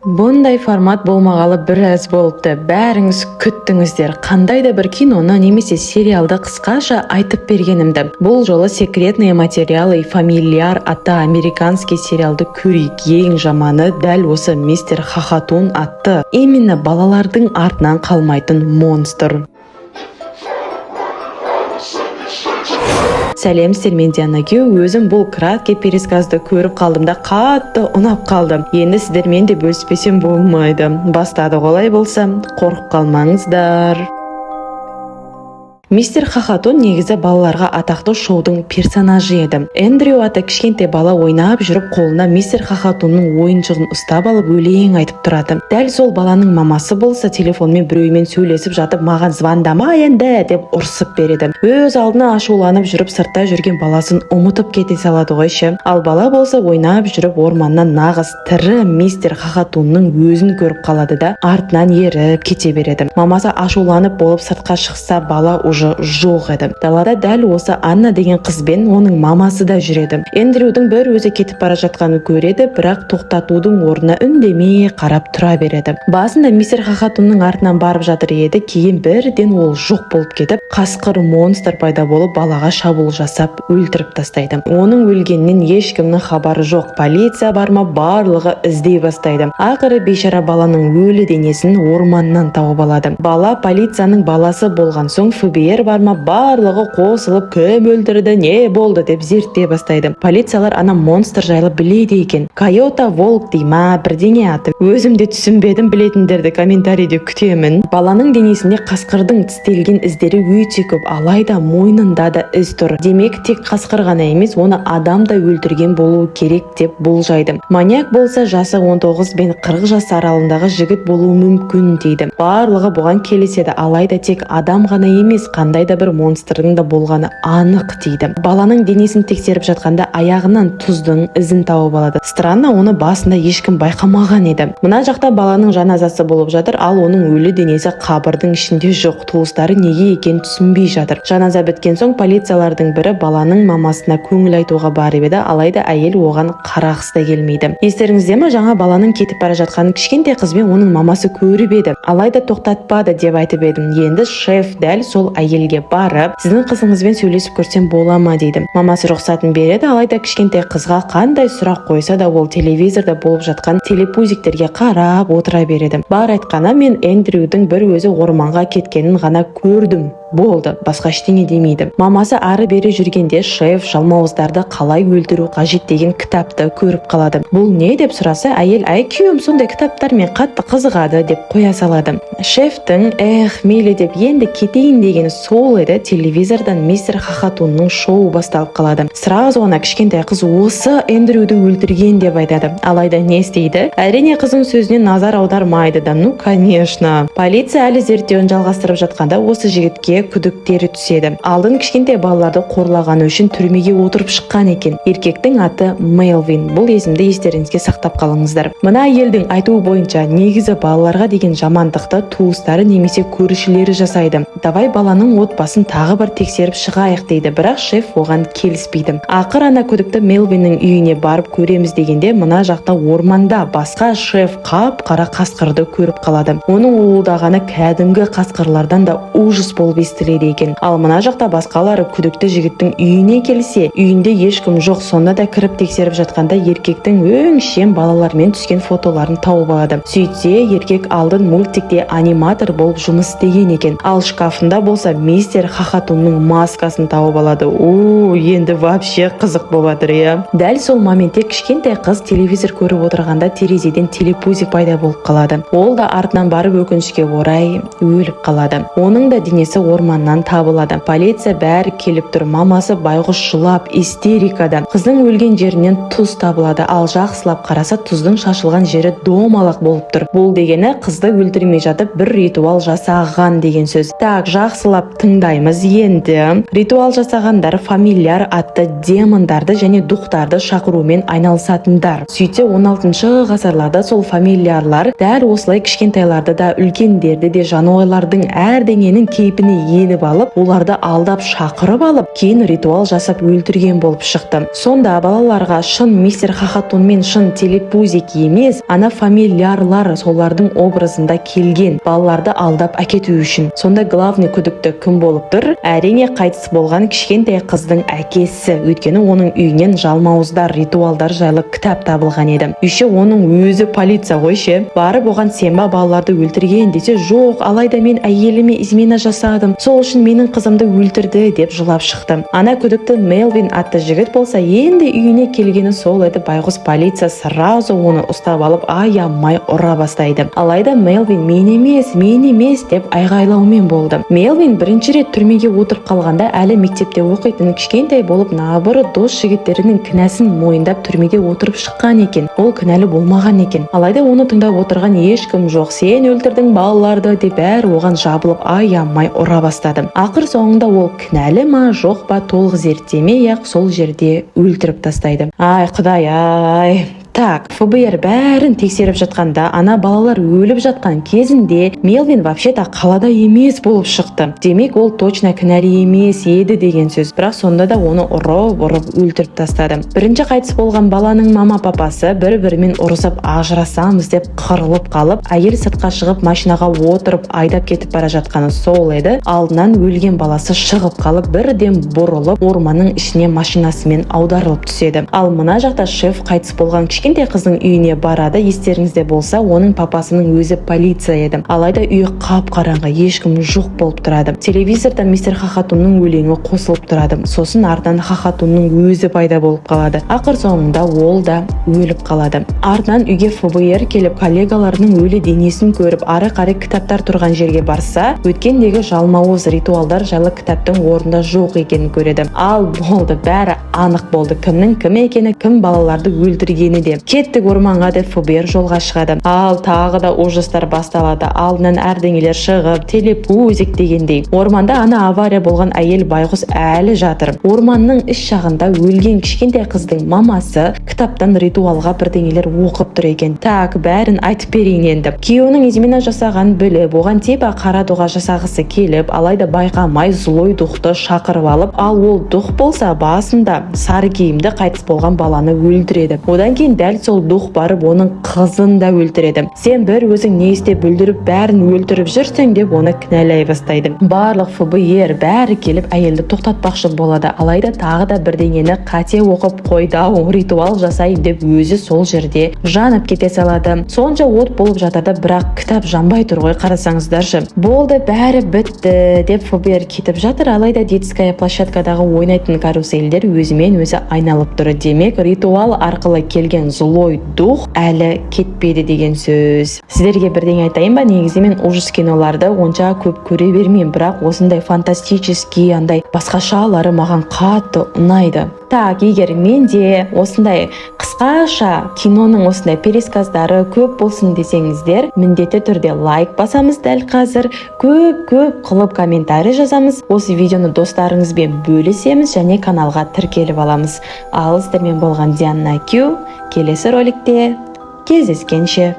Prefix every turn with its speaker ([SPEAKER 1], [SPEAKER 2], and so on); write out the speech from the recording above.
[SPEAKER 1] Бұндай формат болмағалы біраз болыпты. Бәріңіз күттіңіздер. Қандай да бір киноны немесе сериалды қысқаша айтып бергенімді. Бұл жолы секретные материалы фамильяр атты американский сериалды көрейік. Ең жаманы дәл осы мистер Хохотун атты. Именно балалардың артынан қалмайтын монстр. Сәлем, мен Дианаге. Өзім бұл краткий пересказды көріп қалдым да қатты ұнап қалдым. Енді сіздермен де бөліспесем болмайды. Бастады, олай болса, қорқып қалмаңыздар. Мистер Хохотун негізі балаларға атақты шоудың персонажы еді. Эндрю атты кішкентай бала ойнап жүріп қолына мистер Хохотунның ойыншығын ұстап алып өлең айтып тұрады. Дәл сол баланың мамасы болса телефонмен біреумен сөйлесіп жатып маған звондама енді деп ұрсып береді. Өз алдына ашуланып жүріп сыртта жүрген баласын ұмытып кете салады ғой ше. Ал бала болса ойнап жүріп орманнан нағыз тірі мистер Хохотунның өзін көріп қалады да артынан еріп кете береді. Мамасы ашуланып болып сыртқа шықса бала жоқ еді. Далада дәл осы Анна деген қызбен оның мамасы да жүреді. Эндрюдің бір өзі кетіп бара жатқанын көреді, бірақ тоқтатудың орнына үндемей қарап тұра береді. Басында мистер Хохотунның артынан барып жатыр еді, кейін бірден ол жоқ болып кетіп, қасқыр монстр пайда болып балаға шабуыл жасап өлтіріп тастайды. Оның өлгенінен ешкімнің хабары жоқ. Полиция барма, барлығы іздей бастайды. Ақыры бейшара баланың өлі денесін орманнан тауып алады. Бала полицияның баласы болған соң барма, барлығы қосылып кім өлтірді, не болды деп зерттей бастайды. Полициялар ана монстр жайлы біледі екен. Койота, волк дейма, бірдеңе аты. Өзім де түсінбедім, білетіндерді комментарийде күтемін. Баланың денесінде қасқырдың тістелген іздері өте көп, алайда мойнында да із тұр. Демек тек қасқыр ғана емес, оны адам да өлтірген болуы керек деп болжайды. Маньяк болса жасы 19 бен 40 жас аралығындағы жігіт болуы мүмкін дейді. Барлығы бұған келіседі, алайда тек адам ғана емес, қандай да бір монстрдың да болғаны анық дейді. Баланың денесін тексеріп жатқанда аяғынан тұздың ізін тауып алады. Странно, оны басында ешкім байқамаған еді. Мына жақта баланың жаназасы болып жатыр, ал оның өлі денесі қабірдің ішінде жоқ. Туыстары неге екенін түсінбей жатыр. Жаназа біткен соң полициялардың бірі баланың мамасына көңіл айтуға барып еді, алайда әйел оған қарағысы да келмейді. Естеріңізде ме, жаңа баланың кетіп бара жатқанын кішкентай қызбен оның мамасы көріп еді, алайда тоқтатпады деп айтып едім. Енді шеф дәл сол әйелге барып, сіздің қызыңызбен сөйлесіп көрсем бола ма дейді. Мамасы рұқсатын береді, алайда кішкентай қызға қандай сұрақ қойса да ол телевизорда болып жатқан телепузиктерге қарап отыра береді. Бар айтқаны, мен Эндрюдің бір өзі орманға кеткенін ғана көрдім. Болды, басқа ештеңе демейді. Мамасы ары бері жүргенде шеф жалмауыздарды қалай өлтіру қажет деген кітапты көріп қалады. Бұл не деп сұраса, әйел күйеуім сондай кітаптармен қатты қызығады деп қоя салады. Шефтің мейлі деп енді кетейін дегені сол еді, телевизордан мистер Хохотунның шоу басталып қалады. Сразу ана кішкентай қыз осы Эндрюді өлтірген деп айтады. Алайда не істейді? Әрине қызың сөзіне назар аудармайды да. Ну, конечно. Полиция әлі зерттеуін жалғастырып жатқанда осы жігітке күдіктері түседі. Алдын кішкентай балаларды қорлағаны үшін түрмеге отырып шыққан екен. Еркектің аты Мелвин. Бұл есімді естеріңізге сақтап қалыңыздар. Мына әйелдің айтуы бойынша негізі балаларға деген жамандықты туыстары немесе көршілері жасайды. Давай баланың отбасын тағы бір тексеріп шығайық дейді, бірақ шеф оған келіспейді. Ақыр ана күдікті Мелвиннің үйіне барып көреміз дегенде мына жақта орманда басқа шеф қап-қара қасқырды көріп қалады. Оның уылдағаны кәдімгі қасқырлардан да ужас болып естіледі екен. Ал мына жақта басқалары күдікті жігіттің үйіне келсе, үйінде ешкім жоқ, сонда да кіріп тексеріп жатқанда еркектің өңшең балалармен түскен фотоларын тауып алады. Сөйтсе, еркек алдын мультикте аниматор болып жұмыс істеген екен. Ал шкафында болса мистер Хохотунның маскасын тауып алады. Енді вообще қызық болады, Дәл сол моментте кішкентай қыз телевизор көріп отырғанда терезеден телепузик пайда болып қалады. Ол да артынан барып өкінішке орай өліп қалады. Оның да денесі орманнан табылады. Полиция бәрі келіп тұр. Мамасы байғұс жылап, истерикада. Қыздың өлген жерінен тұз табылады, ал жақсылап қараса тұздың шашылған жері домалақ болып тұр. Бұл дегені қызды өлтірмей жатып бір ритуал жасаған деген сөз. Так, жақсылап тыңдаймыз енді. Ритуал жасағандар фамильяр атты демондарды және духтарды шақырумен айналысатындар. Сөйтсе 16 ғасырларда сол фамильярлар дәл осылай кішкентайларды да үлкендерді де жануарлардың әрдеңенің кейпіне еніп алып, оларды алдап шақырып алып, кейін ритуал жасап өлтірген болып шықты. Сонда балаларға шын мистер Хахатун мен шын телепузик емес, ана фамильярлар солардың образында келген балаларды алдап әкету үшін. Сонда главный күдікті кім болып тұр? Әрине қайтыс болған кішкентай қыздың әкесі. Өйткені оның үйінен жалмауыздар, ритуалдар жайлы кітап табылған еді. Үйше оның өзі полиция ғой ше. Барып оған сенба балаларды өлтірген десе, жоқ, алайда мен әйеліме измена жасадым, сол үшін менің қызымды өлтірді деп жылап шықты. Ана күдікті Мелвин атты жігіт болса, енді үйіне келгені сол еді. Байғұс полиция сразу оны ұстап алып аямай ұра бастайды. Алайда Мелвин мен емес деп айғайлаумен болды. Мелвин бірінші рет түрмеге отырып қалғанда әлі мектепте оқитын кішкентай болып набыры дос жігіттерінің кінәсін мойындап түрмеге отырып шыққан екен. Ол кінәлі болмаған екен. Алайда оны тыңдап отырған ешкім жоқ. Сен өлтірдің балаларды деп бәрі оған жабылып аямай ұра бастады. Ақыр соңында ол кінәлі ма жоқ па толық зерттемей ақ сол жерде өлтіріп тастайды. Ай құдай ай. Так, ФБР бәрін тексеріп жатқанда, ана балалар өліп жатқан кезінде Мелвин вообще-то қалада емес болып шықты. Демек, ол точно кінәлі емес еді деген сөз. Бірақ сонда да оны ұрып өлтіріп тастады. Бірінші қайтыс болған баланың мама-папасы бір-бірімен ұрысып ажырасамыз деп қырылып қалып, әйел сыртқа шығып машинаға отырып айдап кетіп бара жатқаны сол еді. Алдынан өлген баласы шығып қалып, бірден бұрылып, орманның ішіне машинасымен аударылып түседі. Ал мына жақта шеф қайтыс болған кішкентай қыздың үйіне барады. Естеріңізде болса, оның папасының өзі полиция еді. Алайда үйі қап-қараңғы, ешкім жоқ болып тұрады. Телевизорда мистер Хахатунның өлеңі қосылып тұрады. Сосын артынан Хахатунның өзі пайда болып қалады. Ақыр соңында ол да өліп қалады. Артынан үйге ФБР келіп, коллегаларының өлі денесін көріп, ары-қарай кітаптар тұрған жерге барса, өткендегі жалмауыз ритуалдар жайлы кітаптың орнында жоқ екенін көреді. Ал болды, бәрі анық болды. Кімнің кім екені, кім балаларды өлтіргені де. Кеттік орманға деп ФБР жолға шығады. Ал тағы да ужастар басталады. Алдынан әрдеңелер шығып, телепузик дегендей. Орманда ана авария болған әйел байғұс әлі жатыр. Орманның іш жағында өлген кішкентай қыздың мамасы кітаптан ритуалға бірдеңелер оқып тұр екен. Так, бәрін айтып берейін енді. Күйеуінің измена жасаған біліп, оған типа қара дұға жасағысы келіп, алайда байқамай злой дұқты шақырып алып, ал ол дұқ болса басында сары киімді қайтыс болған баланы өлтіреді. Одан кейін дәл сол дұқ барып оның қызын да өлтіреді. Сен бір өзің не істеп бүлдіріп бәрін өлтіріп жүрсің деп оны кінәлай бастайды. Барлық ФБР бәрі келіп әйелді тоқтатпақшы болады. Алайда тағы да бірдеңені қате оқып қойды-ау, ритуал жасайын деп өзі сол жерде жанып кете салады. Сонша от болып жатарда, бірақ кітап жанбай тұр ғой, қарасаңыздаршы. Болды, бәрі бітті деп ФБР кетіп жатыр. Алайда детская площадкадағы ойнайтын каруселдер өзімен өзі айналып тұр. Демек, ритуал арқылы келген злой дух әлі кетпеді деген сөз. Сіздерге бірдеңе айтайын ба? Негізі мен ужас киноларды онша көп көре бермеймін, бірақ осындай фантастический, андай басқашалары маған қатты ұнайды. Так, егер менде осындай қысқаша киноның осындай пересказдары көп болсын десеңіздер, міндетті түрде лайк басамыз дәл қазір, көп қылып комментарий жазамыз, осы видеоны достарыңызбен бөлісеміз және каналға тіркеліп аламыз. Ал сіздермен болған Диана Q, келесі роликте кездескенше.